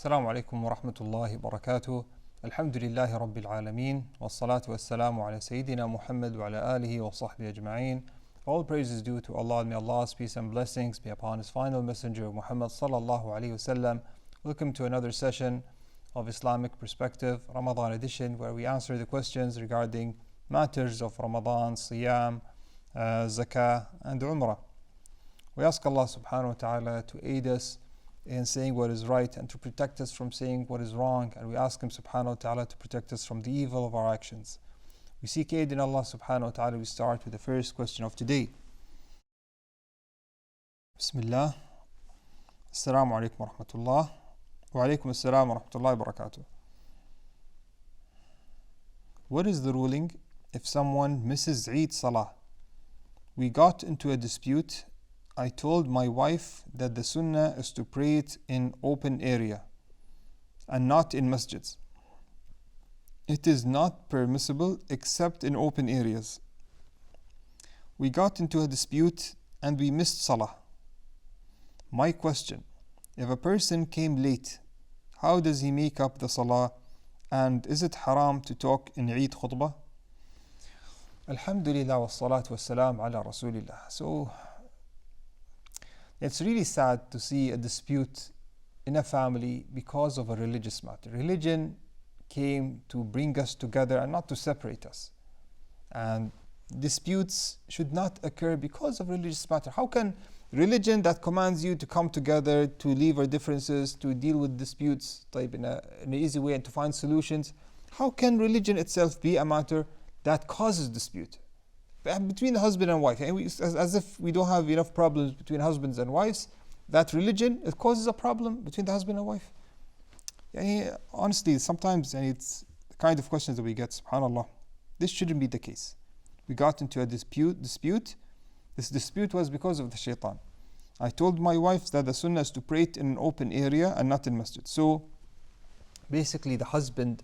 السلام عليكم ورحمة الله وبركاته. الحمد لله رب العالمين والصلاة والسلام على سيدنا Muhammad وعلى آله وصحبه أجمعين. All praise is due to Allah, and may Allah's peace and blessings be upon His final messenger Muhammad sallallahu alayhi wasallam. Welcome to another session of Islamic Perspective, Ramadan edition, where we answer the questions regarding matters of Ramadan, Siyam, Zakah and Umrah. We ask Allah subhanahu wa ta'ala to aid us in saying what is right and to protect us from saying what is wrong, and we ask Him subhanahu wa ta'ala to protect us from the evil of our actions. We seek aid in Allah subhanahu wa ta'ala. We start with the first question of today. Bismillah. Assalamu alaikum wa rahmatullah. Wa alaikum assalam wa rahmatullahi wa barakatuh. What is the ruling if someone misses Eid Salah? We got into a dispute. I told my wife that the sunnah is to pray it in open area and not in masjids. It is not permissible except in open areas. We got into a dispute and we missed Salah. My question, if a person came late, how does he make up the Salah, and is it haram to talk in Eid khutbah? Alhamdulillah wa salatu wa salam ala Rasulillah. So it's really sad to see a dispute in a family because of a religious matter. Religion came to bring us together and not to separate us. And disputes should not occur because of religious matter. How can religion that commands you to come together, to leave our differences, to deal with disputes in an easy way and to find solutions, how can religion itself be a matter that causes dispute between the husband and wife? As if we don't have enough problems between husbands and wives, that religion, it causes a problem between the husband and wife. Honestly, sometimes it's the kind of questions that we get, subhanAllah. This shouldn't be the case. We got into a dispute. This dispute was because of the shaitan. I told my wife that the sunnah is to pray it in an open area and not in masjid. So basically the husband,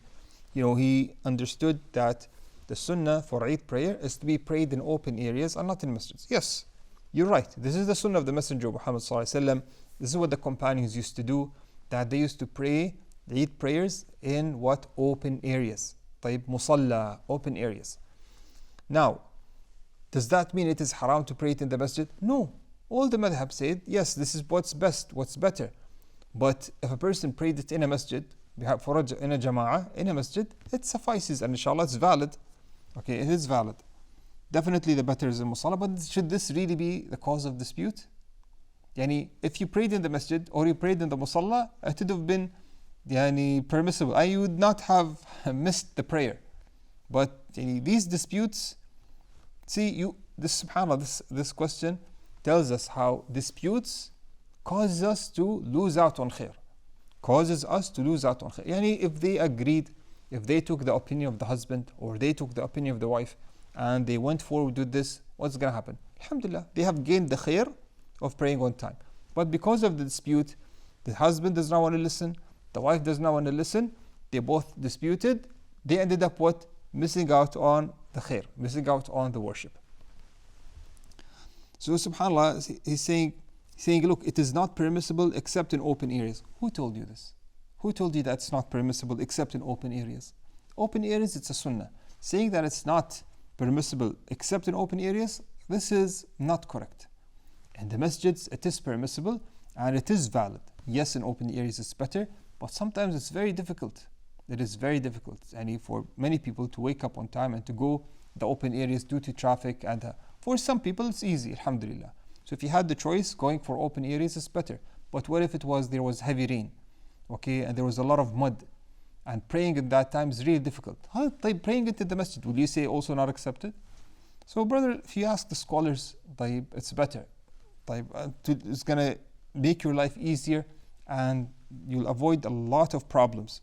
he understood that the sunnah for Eid prayer is to be prayed in open areas and not in masjids. Yes, you're right. This is the sunnah of the Messenger of Muhammad sallallahu alaihi wasallam. This is what the companions used to do, that they used to pray the Eid prayers in what? Open areas. Musalla, open areas. Now, does that mean it is haram to pray it in the masjid? No. All the madhab said, yes, this is what's best, what's better. But if a person prayed it in a masjid, in a jama'ah, in a masjid, it suffices, and inshallah it's valid. Okay, it is valid. Definitely the better is in musalla, but should this really be the cause of dispute? If you prayed in the masjid or you prayed in the musalla, it would have been permissible. You would not have missed the prayer. But these disputes, subhanAllah, this question tells us how disputes causes us to lose out on khair. If they agreed, if they took the opinion of the husband or they took the opinion of the wife and they went forward with this, what's going to happen? Alhamdulillah, they have gained the khair of praying on time. But because of the dispute, the husband does not want to listen, the wife does not want to listen, they both disputed, they ended up what? Missing out on the khair, missing out on the worship. So subhanAllah, he's saying, look, it is not permissible except in open areas. Who told you this? Who told you that it's not permissible except in open areas? Open areas, it's a sunnah. Saying that it's not permissible except in open areas, this is not correct. In the masjids, it is permissible and it is valid. Yes, in open areas it's better, but sometimes it's very difficult. It is very difficult for many people to wake up on time and to go the open areas due to traffic. And for some people, it's easy, alhamdulillah. So if you had the choice, going for open areas is better. But what if there was heavy rain? Okay, and there was a lot of mud, and praying at that time is really difficult. Praying it in the masjid, will you say also not accepted? So brother, if you ask the scholars, it's better. It's going to make your life easier and you'll avoid a lot of problems.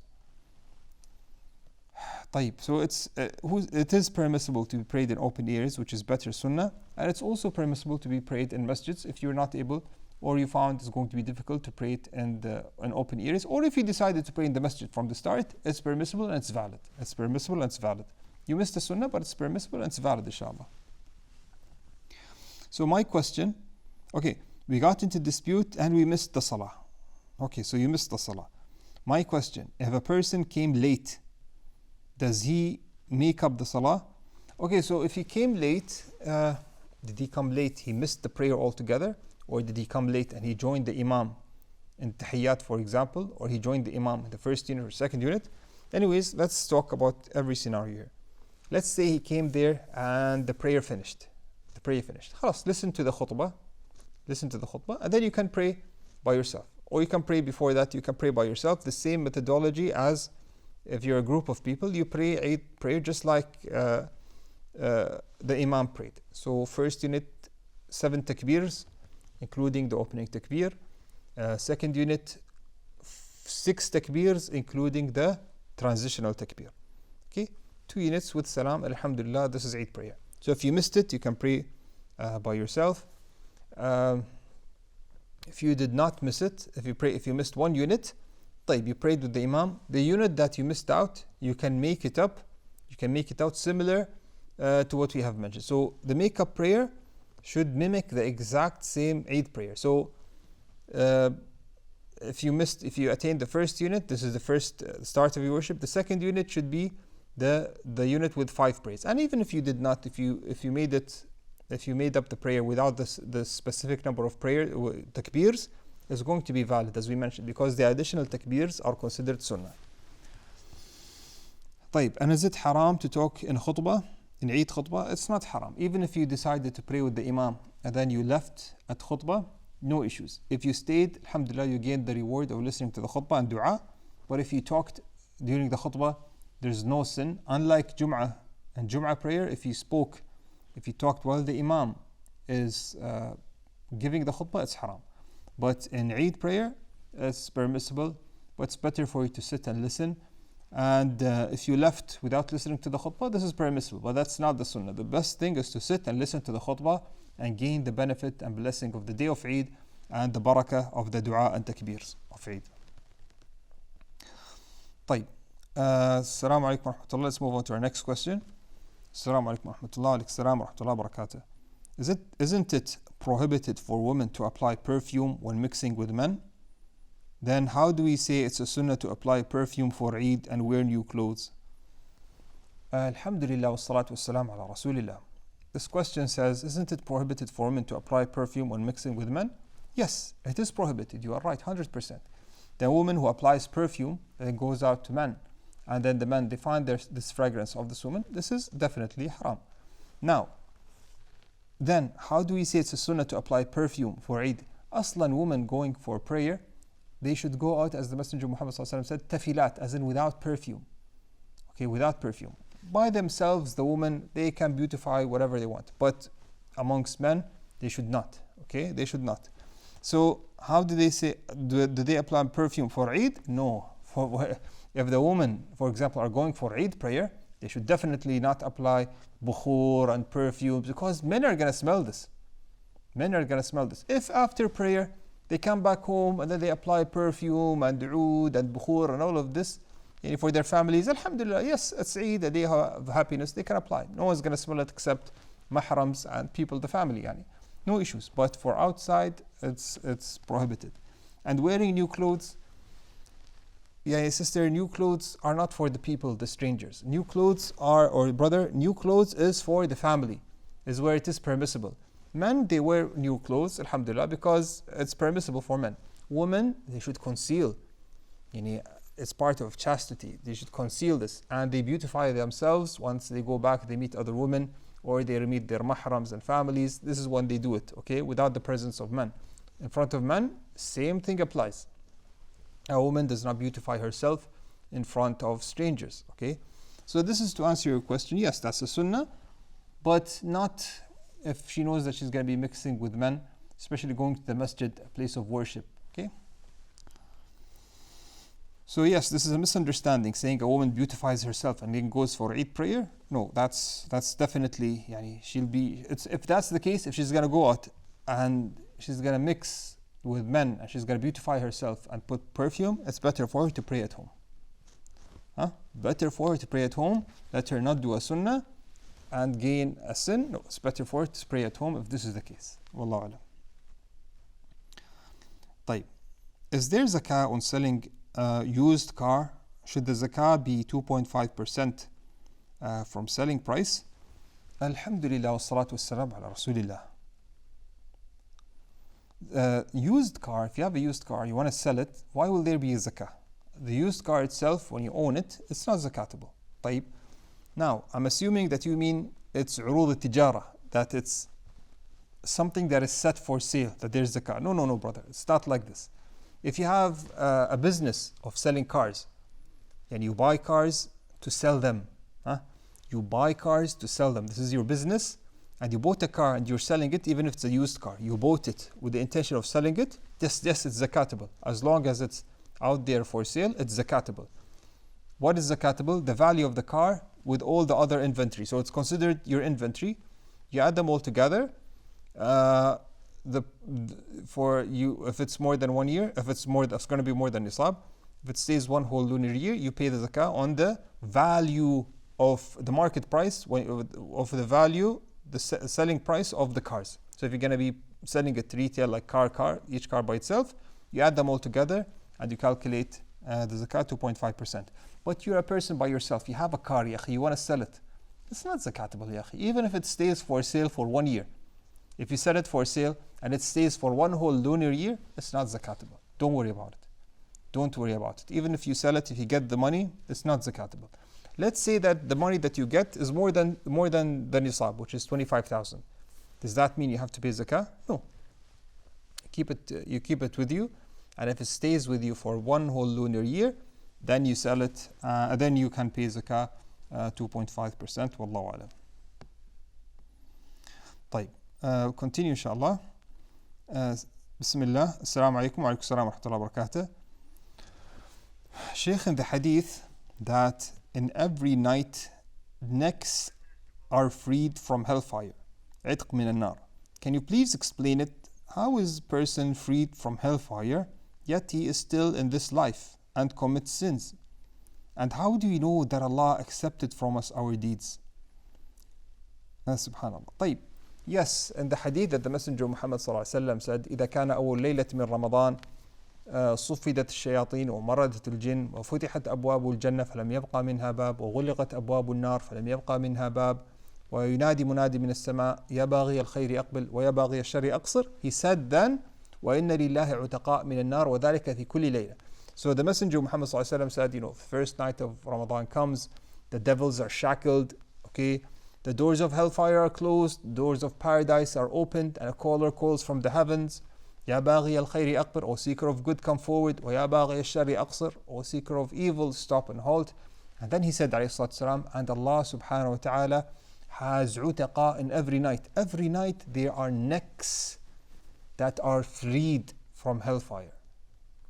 So it is permissible to be prayed in open areas, which is better sunnah, and it's also permissible to be prayed in masjids if you're not able, or you found it's going to be difficult to pray it in open areas, or if you decided to pray in the masjid from the start, it's permissible and it's valid. It's permissible and it's valid. You missed the sunnah, but it's permissible and it's valid, inshallah. So my question, we got into dispute and we missed the salah. Okay, so you missed the salah. My question, if a person came late, does he make up the salah? Okay, so if he came late, did he come late? He missed the prayer altogether? Or did he come late and he joined the imam in tahiyyat, for example? Or he joined the imam in the first unit or second unit? Anyways, let's talk about every scenario here. Let's say he came there and the prayer finished. The prayer finished. Khalas, listen to the khutbah. Listen to the khutbah. And then you can pray by yourself. Or you can pray before that, you can pray by yourself. The same methodology as if you're a group of people, you pray Eid prayer just like the imam prayed. So first unit, 7 takbirs, including the opening takbir. Second unit, 6 takbirs, including the transitional takbir. Okay, 2 units with salam. Alhamdulillah, this is Eid prayer. So if you missed it, you can pray by yourself. If you did not miss it, if you missed 1 unit, you prayed with the imam. The unit that you missed out, you can make it up. You can make it out similar to what we have mentioned. So the make-up prayer should mimic the exact same Eid prayer. So if you attained the first unit, this is the first start of your worship. The second unit should be the unit with 5 prayers. And even if you did not, if you made up the prayer without the specific number of takbirs, is going to be valid, as we mentioned, because the additional takbirs are considered sunnah. And is it haram to talk in khutbah, in Eid khutbah? It's not haram. Even if you decided to pray with the imam and then you left at khutbah, no issues. If you stayed, alhamdulillah, you gained the reward of listening to the khutbah and dua. But if you talked during the khutbah, there's no sin. Unlike Jum'ah and Jum'ah prayer, if you talked while the imam is giving the khutbah, it's haram. But in Eid prayer, it's permissible, but it's better for you to sit and listen. And if you left without listening to the khutbah, this is permissible, but that's not the sunnah. The best thing is to sit and listen to the khutbah and gain the benefit and blessing of the day of Eid and the barakah of the dua and takbirs of Eid. Assalamu alaikum wa rahmatullah. Let's move on to our next question. Assalamu alaikum wa rahmatullah. Alaikum wa rahmatullah wa barakatuh. Isn't it prohibited for women to apply perfume when mixing with men? Then how do we say it's a sunnah to apply perfume for Eid and wear new clothes? Alhamdulillah wa salatu wa salam ala rasulillah. This question says, isn't it prohibited for women to apply perfume when mixing with men? Yes, it is prohibited. You are right, 100%. The woman who applies perfume and goes out to men, and then the men, they find this fragrance of this woman, this is definitely haram. Now, then how do we say it's a sunnah to apply perfume for Eid? Aslan, women going for prayer, they should go out, as the Messenger Muhammad said, tafilat, as in without perfume. Okay, without perfume. By themselves, the women, they can beautify whatever they want. But amongst men, they should not. Okay, they should not. So how do they say, do they apply perfume for Eid? No. If the women, for example, are going for Eid prayer, they should definitely not apply bukhur and perfumes, because men are going to smell this. Men are going to smell this. If after prayer, they come back home and then they apply perfume and oud and bukhur and all of this for their families, alhamdulillah, yes, it's Eid, a day of happiness, they can apply. No one's going to smell it except mahrams and people, the family. No issues. But for outside, it's prohibited. And wearing new clothes, sister, new clothes are not for the people, the strangers. New clothes new clothes is for the family, is where it is permissible. Men, they wear new clothes, alhamdulillah, because it's permissible for men. Women, they should conceal. It's part of chastity. They should conceal this. And they beautify themselves. Once they go back, they meet other women, or they meet their mahrams and families. This is when they do it, okay, without the presence of men. In front of men, same thing applies. A woman does not beautify herself in front of strangers, okay? So this is to answer your question. Yes, that's a sunnah, but not if she knows that she's going to be mixing with men, especially going to the masjid, a place of worship, okay? So yes, this is a misunderstanding, saying a woman beautifies herself and then goes for Eid prayer. No, that's definitely, if that's the case, if she's going to go out and she's going to mix with men and she's going to beautify herself and put perfume, it's better for her to pray at home. Better for her to pray at home. Let her not do a sunnah and gain a sin. No, it's better for her to pray at home if this is the case. Wallahu alam. Is there zakah on selling used car, should the zakah be 2.5% from selling price? Alhamdulillah wa salatu wassalam ala Rasulillah. Used car, if you have a used car, you want to sell it, why will there be a zakah? The used car itself, when you own it, it's not zakatable. طيب. Now, I'm assuming that you mean it's urud al-tijara, that it's something that is set for sale, that there's zakah. No, brother. It's not like this. If you have a business of selling cars, and you buy cars to sell them, you buy cars to sell them. This is your business, and you bought a car and you're selling it, even if it's a used car. You bought it with the intention of selling it. Yes, it's zakatable. As long as it's out there for sale, it's zakatable. What is zakatable? The value of the car with all the other inventory. So it's considered your inventory. You add them all together. For you, if it's more than 1 year, if it's going to be more than nisab. If it stays one whole lunar year, you pay the zakah on the value of the market price, of the value, the selling price of the cars. So if you're going to be selling it retail, like car, each car by itself, you add them all together and you calculate the zakah 2.5%. But you're a person by yourself, you have a car, you want to sell it. It's not zakatable, even if it stays for sale for 1 year. If you sell it for sale and it stays for one whole lunar year, it's not zakatable. Don't worry about it. Don't worry about it. Even if you sell it, if you get the money, it's not zakatable. Let's say that the money that you get is more than the nisab, which is 25,000. Does that mean you have to pay zakah? No. You keep it with you, and if it stays with you for one whole lunar year, then you sell it, then you can pay zakah 2.5%. Wallahu alam. طيب. Continue inshallah. Bismillah. Assalamu alaikum wa alaikum assalam wa rahmatullahi wa barakatuh. Shaykh, in the hadith that in every night necks are freed from hellfire, عتق من النار. Can you please explain it? How is a person freed from hellfire, yet he is still in this life and commits sins? And how do you know that Allah accepted from us our deeds? Subhanallah. طيب. Yes, in the hadith that the Messenger Muhammad said, إذا كان أول ليلة من رمضان صفدت الشياطين ومردت الجن وفتحت أبواب الجنة فلم يبقى منها باب وغلقت أبواب النار فلم يبقى منها باب وينادي منادي من السماء يا باغي الخير أقبل ويا باغي الشر أقصر. He said then وإن لله عتقاء من النار وذلك في كل ليلة. So the Messenger Muhammad said, the first night of Ramadan comes, the devils are shackled, okay, the doors of hellfire are closed, doors of paradise are opened, and a caller calls from the heavens, Ya baghi al-khayri aqbir, O seeker of good, come forward. Wa ya baghi al-shari aqsir, O seeker of evil, stop and halt. And then he said, alayhi and Allah subhanahu wa ta'ala has utaqa in every night. Every night there are necks that are freed from hellfire.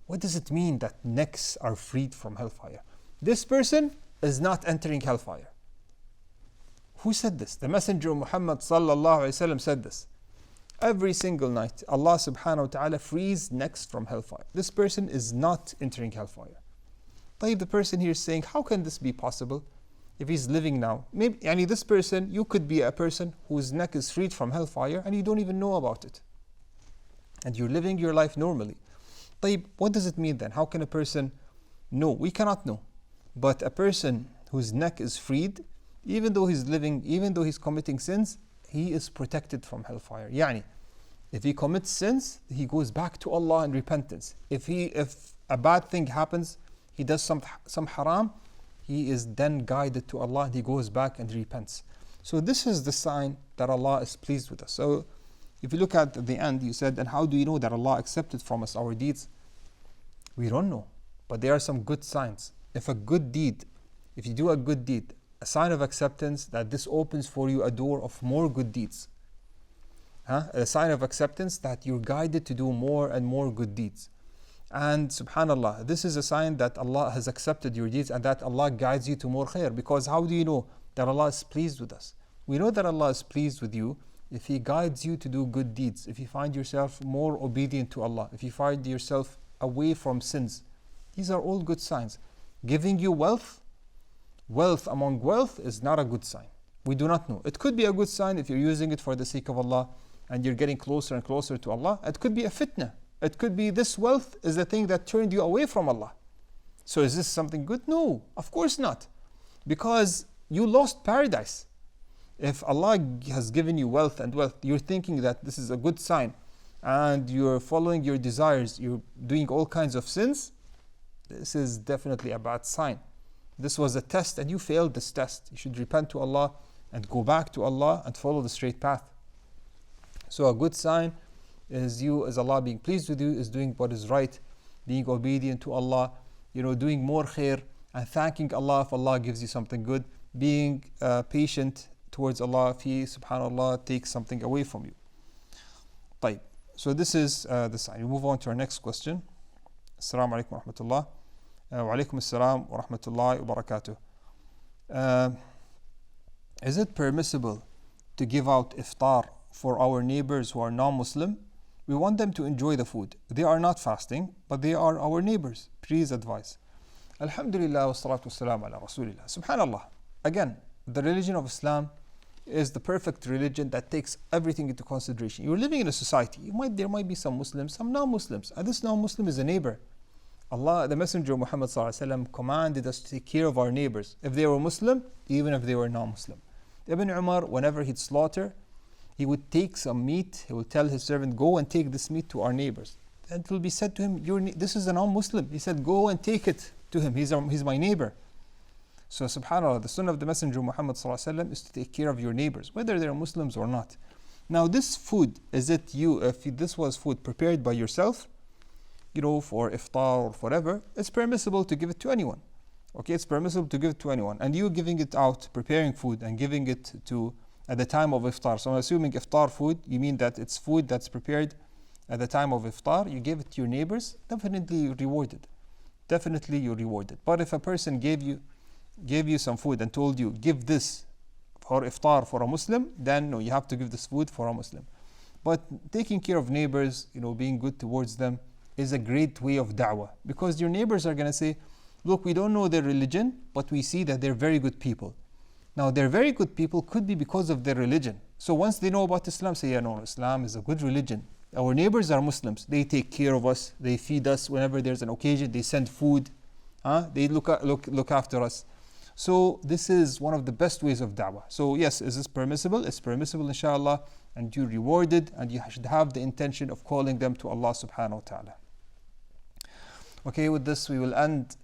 What does it mean that necks are freed from hellfire? This person is not entering hellfire. Who said this? The Messenger Muhammad sallallahu alayhi wa sallam said this. Every single night, Allah subhanahu wa ta'ala frees necks from hellfire. This person is not entering hellfire. The person here is saying, how can this be possible if he's living now? Maybe this person, you could be a person whose neck is freed from hellfire and you don't even know about it. And you're living your life normally. What does it mean then? How can a person know? We cannot know. But a person whose neck is freed, even though he's committing sins, he is protected from hellfire. If he commits sins, he goes back to Allah in repentance. If a bad thing happens, he does some haram, he is then guided to Allah and he goes back and repents. So this is the sign that Allah is pleased with us. So if you look at the end, you said, and how do you know that Allah accepted from us our deeds? We don't know, but there are some good signs. If you do a good deed, a sign of acceptance that this opens for you a door of more good deeds. A sign of acceptance that you're guided to do more and more good deeds. And subhanallah, this is a sign that Allah has accepted your deeds and that Allah guides you to more khair. Because how do you know that Allah is pleased with us? We know that Allah is pleased with you if He guides you to do good deeds, if you find yourself more obedient to Allah, if you find yourself away from sins. These are all good signs. Giving you wealth among wealth is not a good sign. We do not know. It could be a good sign if you're using it for the sake of Allah and you're getting closer and closer to Allah. It could be a fitna. It could be this wealth is the thing that turned you away from Allah. So is this something good? No, of course not. Because you lost paradise. If Allah has given you wealth and wealth, you're thinking that this is a good sign, and you're following your desires, you're doing all kinds of sins, this is definitely a bad sign. This was a test and you failed this test. You should repent to Allah and go back to Allah and follow the straight path. So a good sign is you, as Allah being pleased with you, is doing what is right, being obedient to Allah, doing more khair and thanking Allah if Allah gives you something good, being patient towards Allah if He, subhanAllah, takes something away from you. طيب. So this is the sign. We move on to our next question. Assalamu alaikum wa rahmatullah. Wa alaikum assalam wa rahmatullahi wa barakatuh. Is it permissible to give out iftar for our neighbors who are non-Muslim? We want them to enjoy the food. They are not fasting, but they are our neighbors. Please advise. Alhamdulillah wa salatu wa salam ala Rasulillah. Subhanallah. Again, the religion of Islam is the perfect religion that takes everything into consideration. You're living in a society. There might be some Muslims, some non-Muslims, and this non-Muslim is a neighbor. Allah, the Messenger Muhammad commanded us to take care of our neighbors, if they were Muslim, even if they were non-Muslim. Ibn Umar, whenever he'd slaughter, he would take some meat. He would tell his servant, go and take this meat to our neighbors. And it will be said to him, this is a non-Muslim. He said, go and take it to him. He's my neighbor. So subhanAllah, the sunnah of the Messenger Muhammad is to take care of your neighbors, whether they're Muslims or not. Now this food, if this was food prepared by yourself, for iftar or forever, it's permissible to give it to anyone. Okay, it's permissible to give it to anyone. And you giving it out, preparing food and giving it to at the time of iftar. So I'm assuming iftar food, you mean that it's food that's prepared at the time of iftar, you gave it to your neighbors, definitely you're rewarded. Definitely you're rewarded. But if a person gave you some food and told you, give this for iftar for a Muslim, then no, you have to give this food for a Muslim. But taking care of neighbors, being good towards them is a great way of da'wah. Because your neighbors are going to say, look, we don't know their religion, but we see that they're very good people. Now, they're very good people could be because of their religion. So once they know about Islam, say, yeah, no, Islam is a good religion. Our neighbors are Muslims. They take care of us. They feed us whenever there's an occasion. They send food. They look after us. So this is one of the best ways of da'wah. So yes, is this permissible? It's permissible, inshallah, and you're rewarded, and you should have the intention of calling them to Allah subhanahu wa ta'ala. Okay, with this we will end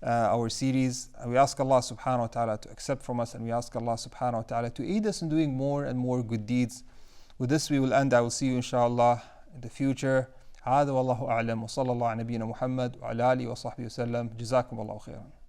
our series. We ask Allah subhanahu wa ta'ala to accept from us, and we ask Allah subhanahu wa ta'ala to aid us in doing more and more good deeds. With this we will end. I will see you inshallah in the future. هذا والله أعلم وصلى الله على نبينا محمد وعلى آله وصحبه وسلم. جزاكم الله خيرا.